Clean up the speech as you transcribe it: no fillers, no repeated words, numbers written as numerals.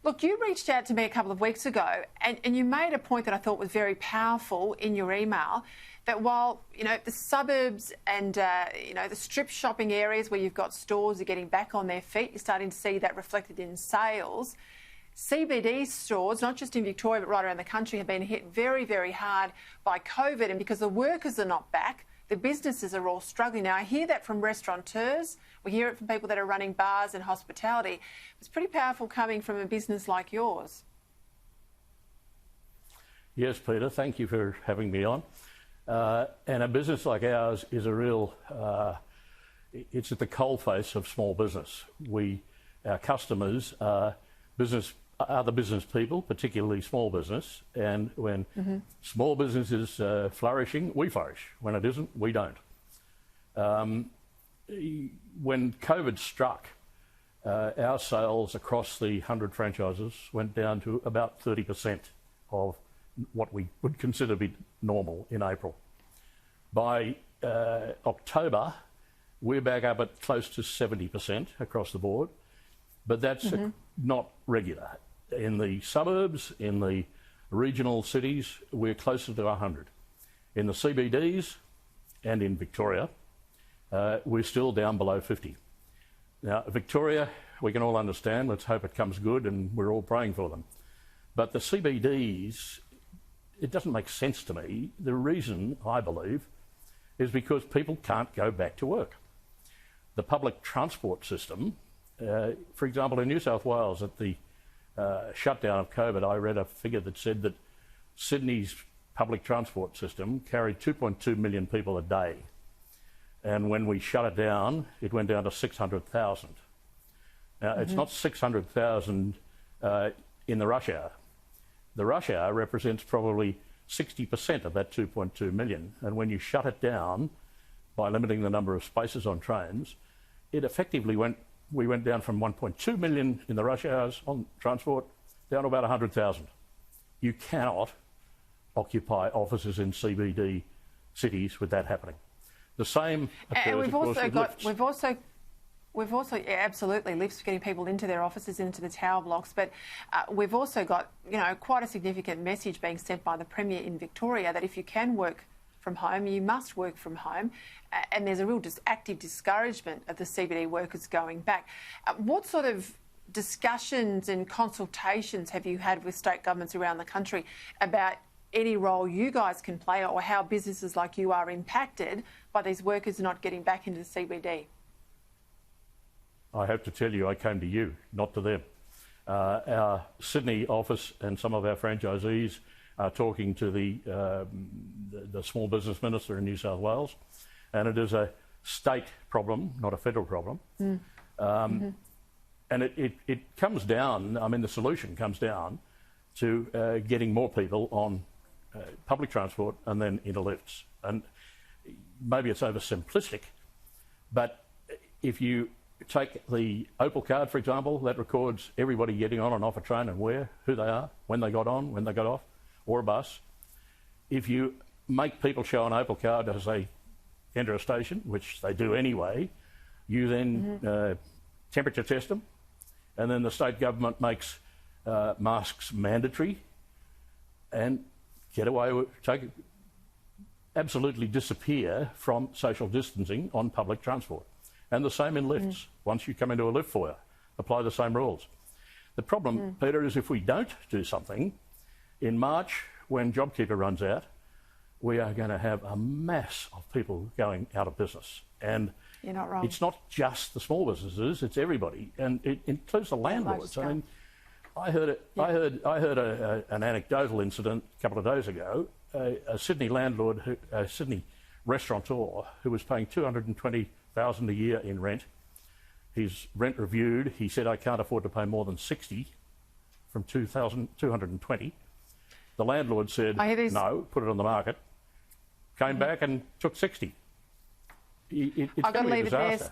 Look, you reached out to me a couple of weeks ago and you made a point that I thought was very powerful in your email, that while, the suburbs and, the strip shopping areas where you've got stores are getting back on their feet, you're starting to see that reflected in sales. CBD stores, not just in Victoria but right around the country, have been hit very, very hard by COVID, and because the workers are not back, the businesses are all struggling. Now, I hear that from restaurateurs. We hear it from people that are running bars and hospitality. It's pretty powerful coming from a business like yours. Yes, Peter, thank you for having me on. And a business like ours is a real, it's at the coalface of small business. Our customers are the business people, particularly small business, and when small business is flourishing, we flourish. When it isn't, we don't. When COVID struck, our sales across the 100 franchises went down to about 30% of what we would consider to be normal in April. By October, we're back up at close to 70% across the board, but that's not regular. In the suburbs, in the regional cities, we're closer to 100. In the CBDs and in Victoria, we're still down below 50. Now, Victoria, we can all understand, let's hope it comes good, and we're all praying for them. But the CBDs, it doesn't make sense to me. The reason, I believe, is because people can't go back to work. The public transport system, for example, in New South Wales, at the shutdown of COVID, I read a figure that said that Sydney's public transport system carried 2.2 million people a day. And when we shut it down, it went down to 600,000. Now, it's not 600,000 in the rush hour. The rush hour represents probably 60% of that 2.2 million. And when you shut it down by limiting the number of spaces on trains, it effectively we went down from 1.2 million in the rush hours on transport down to about 100,000. You cannot occupy offices in CBD cities with that happening. The same occurs, and we've also absolutely lifts, getting people into their offices, into the tower blocks, but we've also got quite a significant message being sent by the Premier in Victoria that if you can work from home, you must work from home, and there's a real active discouragement of the CBD workers going back. What sort of discussions and consultations have you had with state governments around the country about any role you guys can play, or how businesses like you are impacted by these workers not getting back into the CBD? I have to tell you, I came to you, not to them. Our Sydney office and some of our franchisees are talking to the small business minister in New South Wales, and it is a state problem, not a federal problem. And it comes down, the solution comes down to getting more people on public transport and then into lifts. And maybe it's oversimplistic, but if you take the Opal card, for example, that records everybody getting on and off a train and where, who they are, when they got on, when they got off, or a bus. If you make people show an Opal card as they enter a station, which they do anyway, you then temperature test them, and then the state government makes masks mandatory and absolutely disappear from social distancing on public transport. And the same in lifts. Once you come into a lift foyer, apply the same rules. The problem, Peter, is if we don't do something, in March, when JobKeeper runs out, we are going to have a mass of people going out of business. And you're not wrong. It's not just the small businesses, it's everybody. And it includes the landlords. I heard an anecdotal incident a couple of days ago. A Sydney landlord, a Sydney restaurateur who was paying $220,000 a year in rent. His rent reviewed, he said, I can't afford to pay more than 60 from 220. The landlord said, no, put it on the market. Came back and took 60. It's going to be a disaster.